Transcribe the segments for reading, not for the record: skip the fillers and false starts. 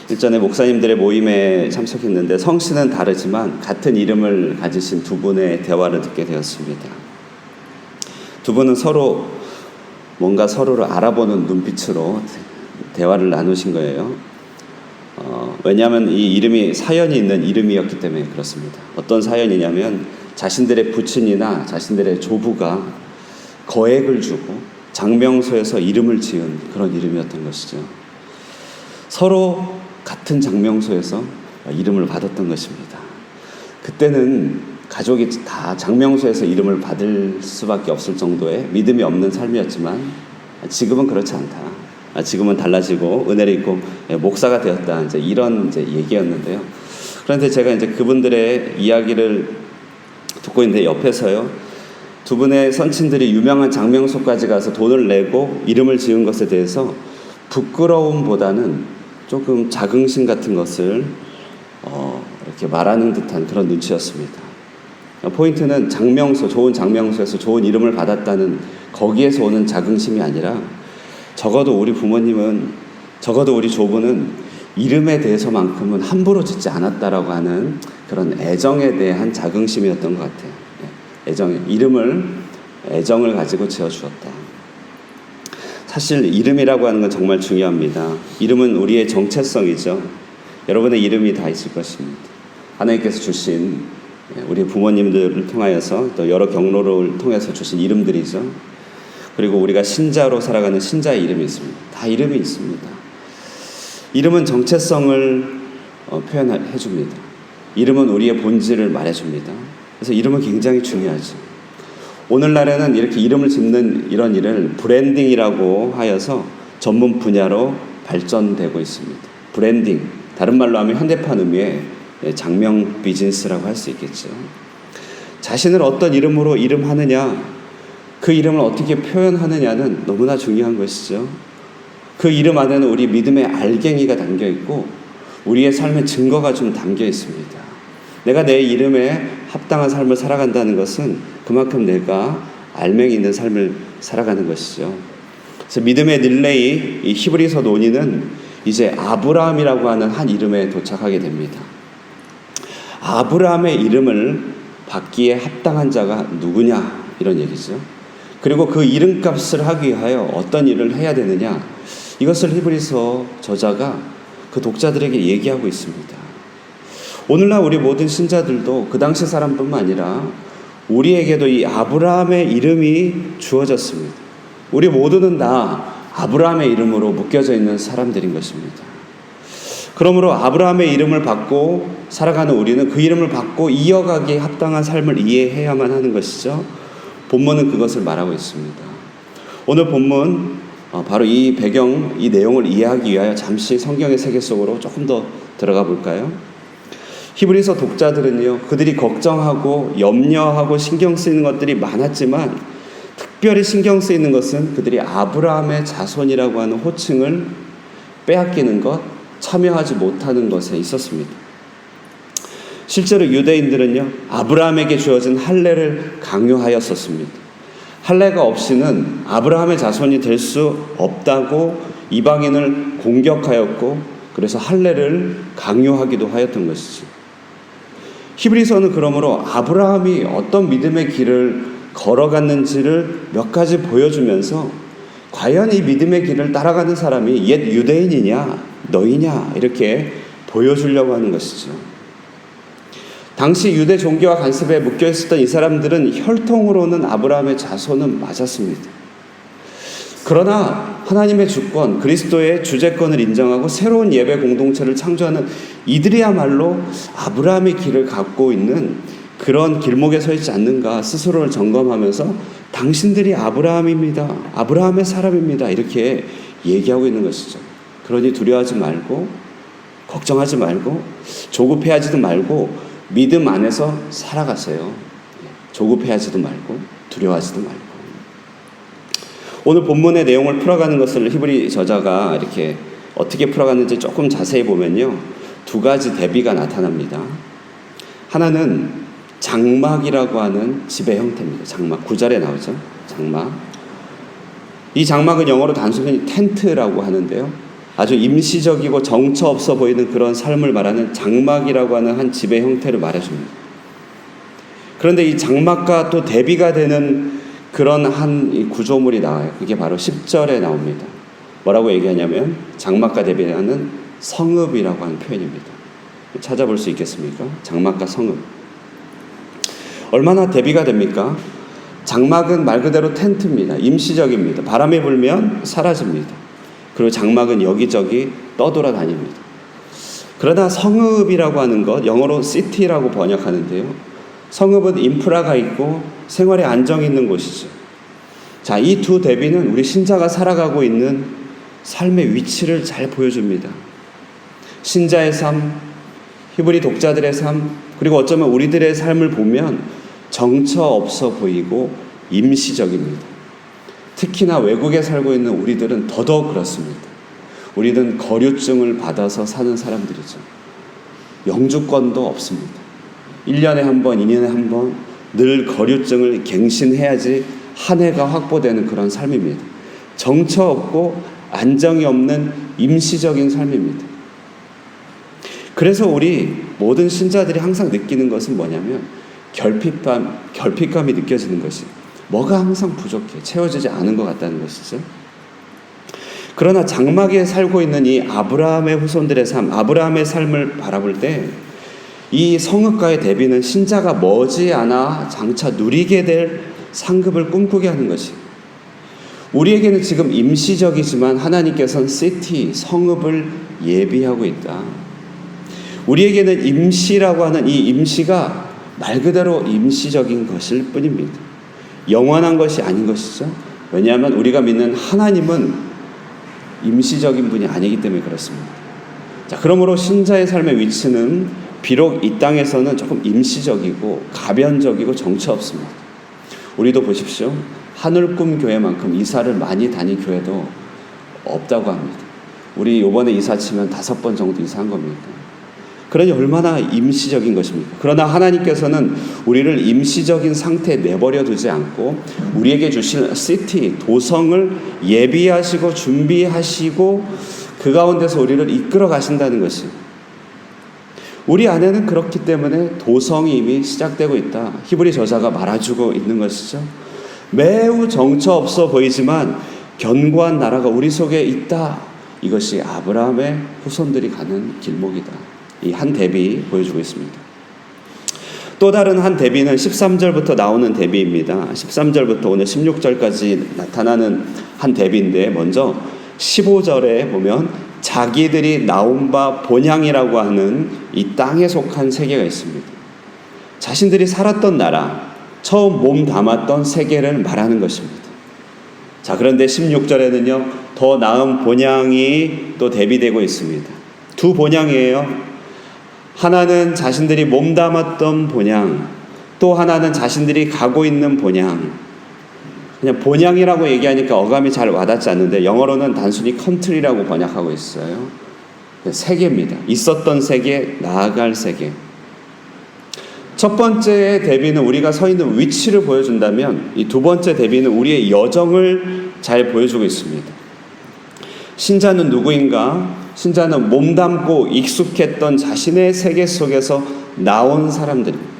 일전에 목사님들의 모임에 참석했는데 성씨는 다르지만 같은 이름을 가지신 두 분의 대화를 듣게 되었습니다. 두 분은 서로 뭔가 서로를 알아보는 눈빛으로 대화를 나누신 거예요. 왜냐하면 이 이름이 사연이 있는 이름이었기 때문에 그렇습니다. 어떤 사연이냐면 자신들의 부친이나 자신들의 조부가 거액을 주고 장명소에서 이름을 지은 그런 이름이었던 것이죠. 서로 같은 장명소에서 이름을 받았던 것입니다. 그때는 가족이 다 장명소에서 이름을 받을 수밖에 없을 정도의 믿음이 없는 삶이었지만 지금은 그렇지 않다. 지금은 달라지고 은혜를 입고 목사가 되었다. 이런 얘기였는데요. 그런데 제가 그분들의 이야기를 듣고 있는데 옆에서요, 두 분의 선친들이 유명한 장명소까지 가서 돈을 내고 이름을 지은 것에 대해서 부끄러움보다는 조금 자긍심 같은 것을 이렇게 말하는 듯한 그런 눈치였습니다. 포인트는 장명소, 좋은 장명소에서 좋은 이름을 받았다는 거기에서 오는 자긍심이 아니라 적어도 우리 부모님은, 적어도 우리 조부는 이름에 대해서만큼은 함부로 짓지 않았다라고 하는 그런 애정에 대한 자긍심이었던 것 같아요. 애정을 가지고 지어주었다. 사실 이름이라고 하는 건 정말 중요합니다. 이름은 우리의 정체성이죠. 여러분의 이름이 다 있을 것입니다. 하나님께서 주신 우리 부모님들을 통하여서 또 여러 경로를 통해서 주신 이름들이죠. 그리고 우리가 신자로 살아가는 신자의 이름이 있습니다. 다 이름이 있습니다. 이름은 정체성을 표현해 줍니다. 이름은 우리의 본질을 말해 줍니다. 그래서 이름은 굉장히 중요하죠. 오늘날에는 이렇게 이름을 짓는 이런 일을 브랜딩이라고 하여서 전문 분야로 발전되고 있습니다. 브랜딩, 다른 말로 하면 현대판 의미의 장명 비즈니스라고 할 수 있겠죠. 자신을 어떤 이름으로 이름하느냐, 그 이름을 어떻게 표현하느냐는 너무나 중요한 것이죠. 그 이름 안에는 우리 믿음의 알갱이가 담겨 있고 우리의 삶의 증거가 좀 담겨 있습니다. 내가 내 이름에 합당한 삶을 살아간다는 것은 그만큼 내가 알맹이 있는 삶을 살아가는 것이죠. 그래서 믿음의 릴레이, 이 히브리서 논의는 이제 아브라함이라고 하는 한 이름에 도착하게 됩니다. 아브라함의 이름을 받기에 합당한 자가 누구냐, 이런 얘기죠. 그리고 그 이름값을 하기 위하여 어떤 일을 해야 되느냐, 이것을 히브리서 저자가 그 독자들에게 얘기하고 있습니다. 오늘날 우리 모든 신자들도 그 당시 사람뿐만 아니라 우리에게도 이 아브라함의 이름이 주어졌습니다. 우리 모두는 다 아브라함의 이름으로 묶여져 있는 사람들인 것입니다. 그러므로 아브라함의 이름을 받고 살아가는 우리는 그 이름을 받고 이어가기에 합당한 삶을 이해해야만 하는 것이죠. 본문은 그것을 말하고 있습니다. 오늘 본문 바로 이 배경, 이 내용을 이해하기 위하여 잠시 성경의 세계 속으로 조금 더 들어가 볼까요? 히브리서 독자들은요, 그들이 걱정하고 염려하고 신경 쓰이는 것들이 많았지만 특별히 신경 쓰이는 것은 그들이 아브라함의 자손이라고 하는 호칭을 빼앗기는 것, 참여하지 못하는 것에 있었습니다. 실제로 유대인들은요, 아브라함에게 주어진 할례를 강요하였었습니다. 할례가 없이는 아브라함의 자손이 될 수 없다고 이방인을 공격하였고, 그래서 할례를 강요하기도 하였던 것이죠. 히브리서는 그러므로 아브라함이 어떤 믿음의 길을 걸어갔는지를 몇 가지 보여주면서 과연 이 믿음의 길을 따라가는 사람이 옛 유대인이냐 너희냐 이렇게 보여주려고 하는 것이죠. 당시 유대 종교와 관습에 묶여있었던 이 사람들은 혈통으로는 아브라함의 자손은 맞았습니다. 그러나 하나님의 주권, 그리스도의 주재권을 인정하고 새로운 예배 공동체를 창조하는 이들이야말로 아브라함의 길을 갖고 있는 그런 길목에 서 있지 않는가 스스로를 점검하면서 당신들이 아브라함입니다. 아브라함의 사람입니다. 이렇게 얘기하고 있는 것이죠. 그러니 두려워하지 말고 걱정하지 말고 조급해하지도 말고 믿음 안에서 살아가세요. 조급해하지도 말고 두려워하지도 말고. 오늘 본문의 내용을 풀어가는 것을 히브리 저자가 이렇게 어떻게 풀어갔는지 조금 자세히 보면요, 두 가지 대비가 나타납니다. 하나는 장막이라고 하는 집의 형태입니다. 장막, 9절에 나오죠. 장막. 이 장막은 영어로 단순히 텐트라고 하는데요, 아주 임시적이고 정처 없어 보이는 그런 삶을 말하는 장막이라고 하는 한 집의 형태를 말해줍니다. 그런데 이 장막과 또 대비가 되는 그런 한 구조물이 나와요. 그게 바로 10절에 나옵니다. 뭐라고 얘기하냐면 장막과 대비하는 성읍이라고 하는 표현입니다. 찾아볼 수 있겠습니까? 장막과 성읍. 얼마나 대비가 됩니까? 장막은 말 그대로 텐트입니다. 임시적입니다. 바람이 불면 사라집니다. 그리고 장막은 여기저기 떠돌아다닙니다. 그러나 성읍이라고 하는 것, 영어로 city라고 번역하는데요. 성읍은 인프라가 있고 생활에 안정이 있는 곳이죠. 자, 이 두 대비는 우리 신자가 살아가고 있는 삶의 위치를 잘 보여줍니다. 신자의 삶, 히브리 독자들의 삶, 그리고 어쩌면 우리들의 삶을 보면 정처 없어 보이고 임시적입니다. 특히나 외국에 살고 있는 우리들은 더더욱 그렇습니다. 우리는 거류증을 받아서 사는 사람들이죠. 영주권도 없습니다. 1년에 한 번, 2년에 한 번 늘 거류증을 갱신해야지 한 해가 확보되는 그런 삶입니다. 정처 없고 안정이 없는 임시적인 삶입니다. 그래서 우리 모든 신자들이 항상 느끼는 것은 뭐냐면 결핍감이 느껴지는 것이 뭐가 항상 부족해 채워지지 않은 것 같다는 것이죠. 그러나 장막에 살고 있는 이 아브라함의 후손들의 삶, 아브라함의 삶을 바라볼 때 이 성읍과의 대비는 신자가 머지않아 장차 누리게 될 상급을 꿈꾸게 하는 것이, 우리에게는 지금 임시적이지만 하나님께서는 시티, 성읍을 예비하고 있다. 우리에게는 임시라고 하는 이 임시가 말 그대로 임시적인 것일 뿐입니다. 영원한 것이 아닌 것이죠. 왜냐하면 우리가 믿는 하나님은 임시적인 분이 아니기 때문에 그렇습니다. 자, 그러므로 신자의 삶의 위치는 비록 이 땅에서는 조금 임시적이고 가변적이고 정처 없습니다. 우리도 보십시오. 하늘꿈 교회만큼 이사를 많이 다닌 교회도 없다고 합니다. 우리 이번에 이사 치면 5번 정도 이사한 겁니다. 그러니 얼마나 임시적인 것입니까? 그러나 하나님께서는 우리를 임시적인 상태에 내버려 두지 않고 우리에게 주신 시티, 도성을 예비하시고 준비하시고 그 가운데서 우리를 이끌어 가신다는 것이, 우리 안에는 그렇기 때문에 도성이 이미 시작되고 있다. 히브리 저자가 말해주고 있는 것이죠. 매우 정처 없어 보이지만 견고한 나라가 우리 속에 있다. 이것이 아브라함의 후손들이 가는 길목이다. 이 한 대비 보여주고 있습니다. 또 다른 한 대비는 13절부터 나오는 대비입니다. 13절부터 오늘 16절까지 나타나는 한 대비인데, 먼저 15절에 보면 자기들이 나온 바 본향이라고 하는 이 땅에 속한 세계가 있습니다. 자신들이 살았던 나라, 처음 몸 담았던 세계를 말하는 것입니다. 자, 그런데 16절에는요, 더 나은 본향이 또 대비되고 있습니다. 두 본향이에요. 하나는 자신들이 몸 담았던 본향, 또 하나는 자신들이 가고 있는 본향. 그냥 본향이라고 얘기하니까 어감이 잘 와닿지 않는데 영어로는 단순히 컨트리라고 번역하고 있어요. 세계입니다. 있었던 세계, 나아갈 세계. 첫 번째 대비는 우리가 서 있는 위치를 보여준다면, 이 두 번째 대비는 우리의 여정을 잘 보여주고 있습니다. 신자는 누구인가? 신자는 몸담고 익숙했던 자신의 세계 속에서 나온 사람들입니다.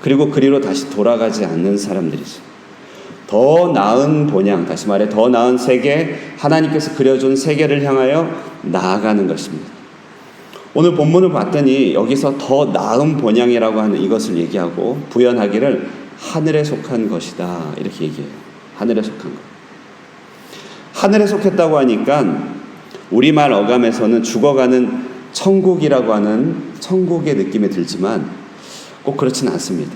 그리고 그리로 다시 돌아가지 않는 사람들이죠. 더 나은 본향, 다시 말해 더 나은 세계, 하나님께서 그려준 세계를 향하여 나아가는 것입니다. 오늘 본문을 봤더니 여기서 더 나은 본향이라고 하는 이것을 얘기하고 부연하기를 하늘에 속한 것이다, 이렇게 얘기해요. 하늘에 속한 것. 하늘에 속했다고 하니까 우리말 어감에서는 죽어가는 천국이라고 하는 천국의 느낌이 들지만 꼭 그렇지는 않습니다.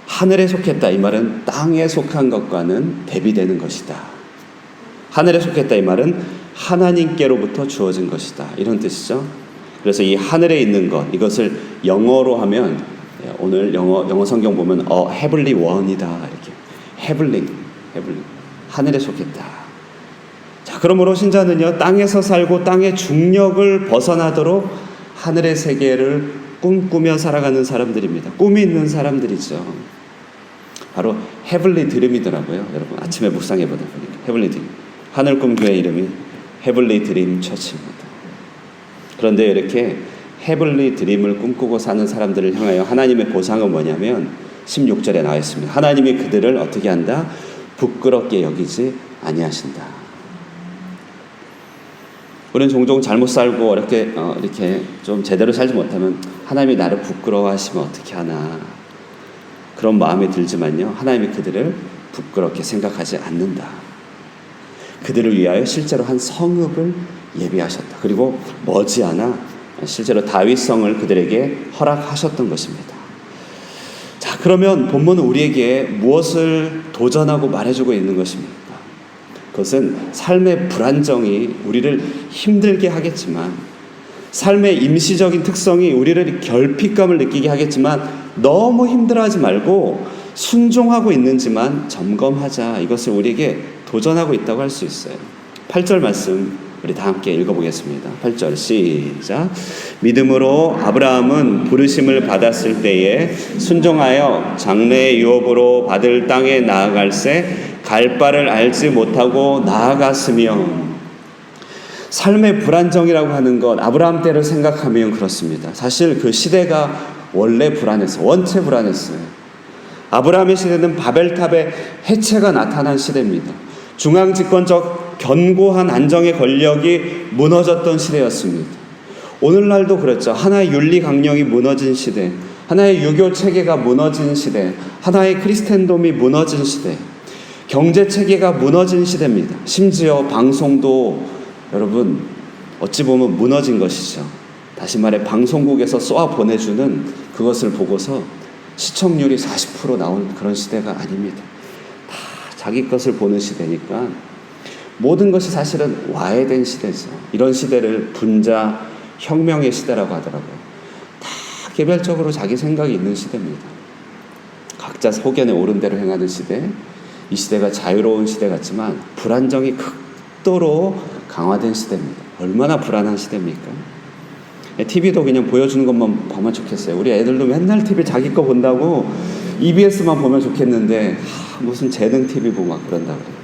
하늘에 속했다, 이 말은 땅에 속한 것과는 대비되는 것이다. 하늘에 속했다, 이 말은 하나님께로부터 주어진 것이다, 이런 뜻이죠. 그래서 이 하늘에 있는 것, 이것을 영어로 하면, 오늘 영어 성경 보면 heavenly one이다, 이렇게 heavenly, 하늘에 속했다. 자, 그러므로 신자는요, 땅에서 살고 땅의 중력을 벗어나도록 하늘의 세계를 꿈꾸며 살아가는 사람들입니다. 꿈이 있는 사람들이죠. 바로 헤블리 드림이더라고요. 여러분 아침에 묵상해보다 보니까 헤블리 드림, 하늘꿈 교회 이름이 헤블리 드림 처치입니다. 그런데 이렇게 헤블리 드림을 꿈꾸고 사는 사람들을 향하여 하나님의 보상은 뭐냐면 16절에 나와 있습니다. 하나님이 그들을 어떻게 한다? 부끄럽게 여기지 아니하신다. 우리는 종종 잘못 살고 이렇게 좀 제대로 살지 못하면 하나님이 나를 부끄러워하시면 어떻게 하나 그런 마음이 들지만요, 하나님이 그들을 부끄럽게 생각하지 않는다. 그들을 위하여 실제로 한 성읍을 예비하셨다. 그리고 머지않아 실제로 다윗성을 그들에게 허락하셨던 것입니다. 자, 그러면 본문은 우리에게 무엇을 도전하고 말해주고 있는 것입니까? 그것은 삶의 불안정이 우리를 힘들게 하겠지만, 삶의 임시적인 특성이 우리를 결핍감을 느끼게 하겠지만 너무 힘들어하지 말고 순종하고 있는지만 점검하자. 이것을 우리에게 도전하고 있다고 할 수 있어요. 8절 말씀 우리 다 함께 읽어보겠습니다. 8절 시작. 믿음으로 아브라함은 부르심을 받았을 때에 순종하여 장래의 유업으로 받을 땅에 나아갈새 갈 바를 알지 못하고 나아갔으며. 삶의 불안정이라고 하는 것, 아브라함 때를 생각하면 그렇습니다. 사실 그 시대가 원래 불안했어요. 원체 불안했어요. 아브라함의 시대는 바벨탑의 해체가 나타난 시대입니다. 중앙집권적 견고한 안정의 권력이 무너졌던 시대였습니다. 오늘날도 그렇죠. 하나의 윤리 강령이 무너진 시대, 하나의 유교 체계가 무너진 시대, 하나의 크리스텐돔이 무너진 시대, 경제 체계가 무너진 시대입니다. 심지어 방송도 여러분 어찌 보면 무너진 것이죠. 다시 말해 방송국에서 쏘아 보내주는 그것을 보고서 시청률이 40% 나온 그런 시대가 아닙니다. 다 자기 것을 보는 시대니까 모든 것이 사실은 와해된 시대죠. 이런 시대를 분자 혁명의 시대라고 하더라고요. 다 개별적으로 자기 생각이 있는 시대입니다. 각자 소견에 오른 대로 행하는 시대. 이 시대가 자유로운 시대 같지만 불안정이 극도로 강화된 시대입니다. 얼마나 불안한 시대입니까? TV도 그냥 보여주는 것만 보면 좋겠어요. 우리 애들도 맨날 TV 자기 거 본다고 EBS만 보면 좋겠는데 무슨 재능 TV 보고 막 그런다 그래요.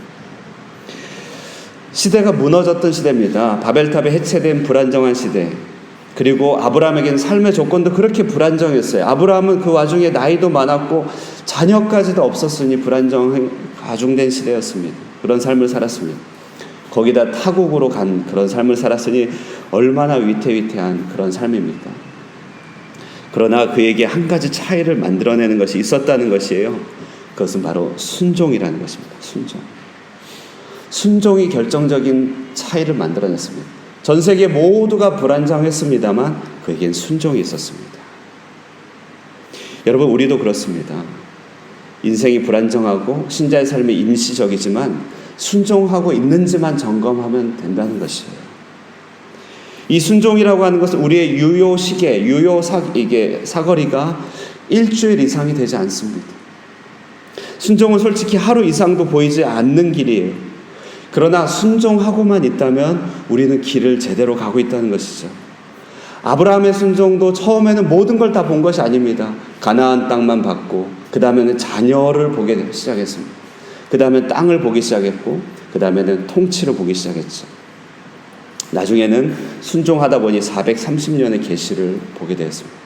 시대가 무너졌던 시대입니다. 바벨탑에 해체된 불안정한 시대. 그리고 아브라함에게는 삶의 조건도 그렇게 불안정했어요. 아브라함은 그 와중에 나이도 많았고 자녀까지도 없었으니 가중된 시대였습니다. 그런 삶을 살았습니다. 거기다 타국으로 간 그런 삶을 살았으니 얼마나 위태위태한 그런 삶입니까? 그러나 그에게 한 가지 차이를 만들어내는 것이 있었다는 것이에요. 그것은 바로 순종이라는 것입니다. 순종이 결정적인 차이를 만들어냈습니다. 전 세계 모두가 불안정했습니다만 그에겐 순종이 있었습니다. 여러분, 우리도 그렇습니다. 인생이 불안정하고 신자의 삶이 임시적이지만 순종하고 있는지만 점검하면 된다는 것이에요. 이 순종이라고 하는 것은 우리의 사거리가 일주일 이상이 되지 않습니다. 순종은 솔직히 하루 이상도 보이지 않는 길이에요. 그러나 순종하고만 있다면 우리는 길을 제대로 가고 있다는 것이죠. 아브라함의 순종도 처음에는 모든 걸 다 본 것이 아닙니다. 가나안 땅만 봤고 그 다음에는 자녀를 보게 시작했습니다. 그 다음에 땅을 보기 시작했고 그 다음에는 통치를 보기 시작했죠. 나중에는 순종하다 보니 430년의 계시를 보게 되었습니다.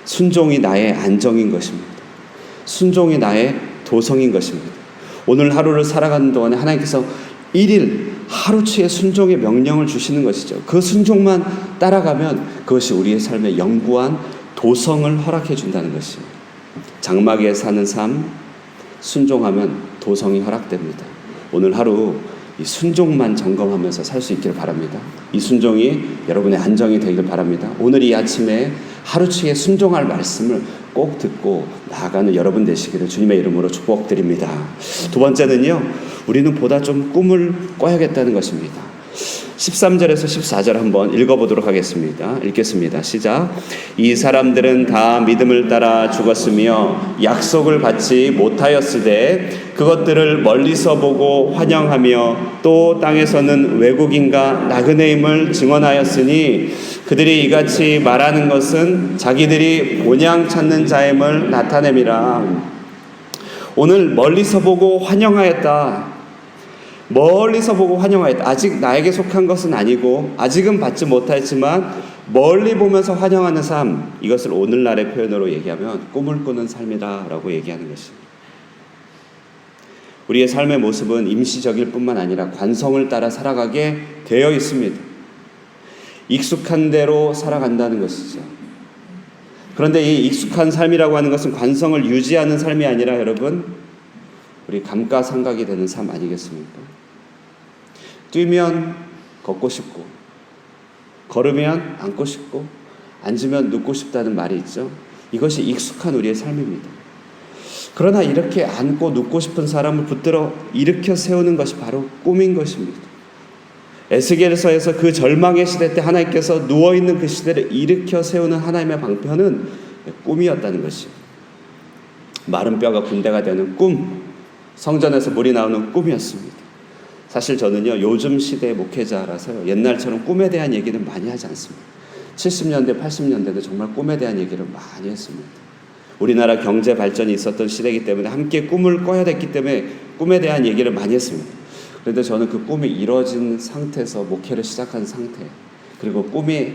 순종이 나의 안정인 것입니다. 순종이 나의 도성인 것입니다. 오늘 하루를 살아가는 동안에 하나님께서 1일 하루치의 순종의 명령을 주시는 것이죠. 그 순종만 따라가면 그것이 우리의 삶의 영구한 도성을 허락해 준다는 것이에요. 장막에 사는 삶, 순종하면 도성이 허락됩니다. 오늘 하루 이 순종만 점검하면서 살 수 있기를 바랍니다. 이 순종이 여러분의 안정이 되기를 바랍니다. 오늘 이 아침에 하루치에 순종할 말씀을 꼭 듣고 나아가는 여러분 되시기를 주님의 이름으로 축복드립니다. 두 번째는요, 우리는 보다 좀 꿈을 꿔야겠다는 것입니다. 13절에서 14절 한번 읽어보도록 하겠습니다. 읽겠습니다. 시작. 이 사람들은 다 믿음을 따라 죽었으며 약속을 받지 못하였으되 그것들을 멀리서 보고 환영하며 또 땅에서는 외국인과 나그네임을 증언하였으니 그들이 이같이 말하는 것은 자기들이 본향 찾는 자임을 나타냄이라. 오늘 멀리서 보고 환영하였다. 멀리서 보고 환영하였다. 아직 나에게 속한 것은 아니고 아직은 받지 못했지만 멀리 보면서 환영하는 삶, 이것을 오늘날의 표현으로 얘기하면 꿈을 꾸는 삶이다라고 얘기하는 것입니다. 우리의 삶의 모습은 임시적일 뿐만 아니라 관성을 따라 살아가게 되어 있습니다. 익숙한 대로 살아간다는 것이죠. 그런데 이 익숙한 삶이라고 하는 것은 관성을 유지하는 삶이 아니라 여러분, 우리 감가상각이 되는 삶 아니겠습니까? 뛰면 걷고 싶고, 걸으면 앉고 싶고, 앉으면 눕고 싶다는 말이 있죠. 이것이 익숙한 우리의 삶입니다. 그러나 이렇게 앉고 눕고 싶은 사람을 붙들어 일으켜 세우는 것이 바로 꿈인 것입니다. 에스겔서에서 그 절망의 시대 때 하나님께서 누워있는 그 시대를 일으켜 세우는 하나님의 방편은 꿈이었다는 것이죠. 마른 뼈가 군대가 되는 꿈, 성전에서 물이 나오는 꿈이었습니다. 사실 저는요, 요즘 시대의 목회자라서요, 옛날처럼 꿈에 대한 얘기는 많이 하지 않습니다. 70년대, 80년대도 정말 꿈에 대한 얘기를 많이 했습니다. 우리나라 경제 발전이 있었던 시대이기 때문에 함께 꿈을 꿔야 됐기 때문에 꿈에 대한 얘기를 많이 했습니다. 그런데 저는 그 꿈이 이뤄진 상태에서 목회를 시작한 상태, 그리고 꿈이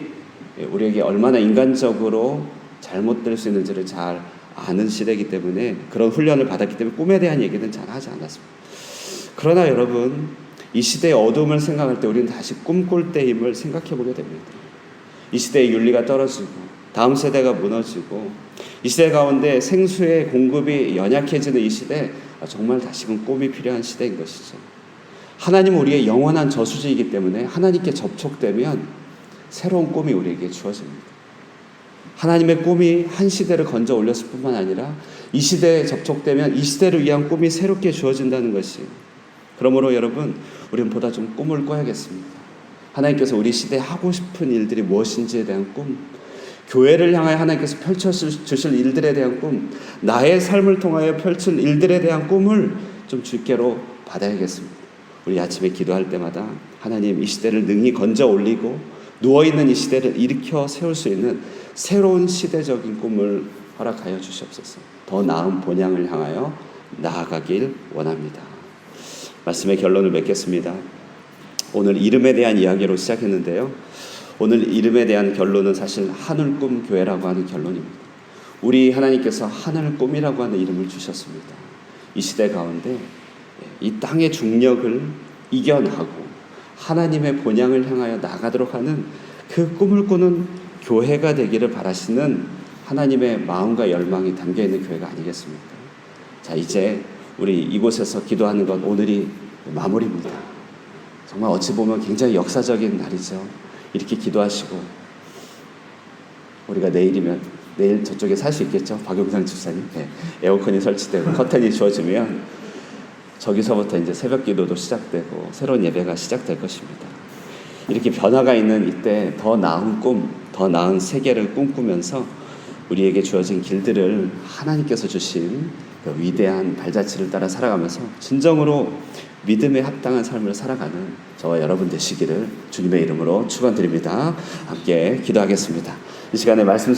우리에게 얼마나 인간적으로 잘못될 수 있는지를 잘 아는 시대이기 때문에 그런 훈련을 받았기 때문에 꿈에 대한 얘기는 잘 하지 않았습니다. 그러나 여러분, 이 시대의 어둠을 생각할 때 우리는 다시 꿈꿀 때임을 생각해 보게 됩니다. 이 시대의 윤리가 떨어지고 다음 세대가 무너지고 이 시대 가운데 생수의 공급이 연약해지는 이 시대, 정말 다시금 꿈이 필요한 시대인 것이죠. 하나님은 우리의 영원한 저수지이기 때문에 하나님께 접촉되면 새로운 꿈이 우리에게 주어집니다. 하나님의 꿈이 한 시대를 건져 올렸을 뿐만 아니라 이 시대에 접촉되면 이 시대를 위한 꿈이 새롭게 주어진다는 것이, 그러므로 여러분, 우리는 보다 좀 꿈을 꿔야겠습니다. 하나님께서 우리 시대에 하고 싶은 일들이 무엇인지에 대한 꿈, 교회를 향하여 하나님께서 펼쳐주실 일들에 대한 꿈, 나의 삶을 통하여 펼칠 일들에 대한 꿈을 좀 주께로 받아야겠습니다. 우리 아침에 기도할 때마다 하나님, 이 시대를 능히 건져 올리고 누워있는 이 시대를 일으켜 세울 수 있는 새로운 시대적인 꿈을 허락하여 주시옵소서. 더 나은 본향을 향하여 나아가길 원합니다. 말씀의 결론을 맺겠습니다. 오늘 이름에 대한 이야기로 시작했는데요, 오늘 이름에 대한 결론은 사실 하늘꿈 교회라고 하는 결론입니다. 우리 하나님께서 하늘꿈이라고 하는 이름을 주셨습니다. 이 시대 가운데 이 땅의 중력을 이겨나고 하나님의 본향을 향하여 나가도록 하는 그 꿈을 꾸는 교회가 되기를 바라시는 하나님의 마음과 열망이 담겨있는 교회가 아니겠습니까? 자, 이제 우리 이곳에서 기도하는 건 오늘이 마무리입니다. 정말 어찌 보면 굉장히 역사적인 날이죠. 이렇게 기도하시고 우리가 내일 저쪽에 살 수 있겠죠? 박용상 집사님. 네. 에어컨이 설치되고 커튼이 주어지면 저기서부터 이제 새벽 기도도 시작되고 새로운 예배가 시작될 것입니다. 이렇게 변화가 있는 이때 더 나은 꿈, 더 나은 세계를 꿈꾸면서 우리에게 주어진 길들을 하나님께서 주신 그 위대한 발자취를 따라 살아가면서 진정으로 믿음에 합당한 삶을 살아가는 저와 여러분 되시기를 주님의 이름으로 축원드립니다. 함께 기도하겠습니다. 이 시간에 말씀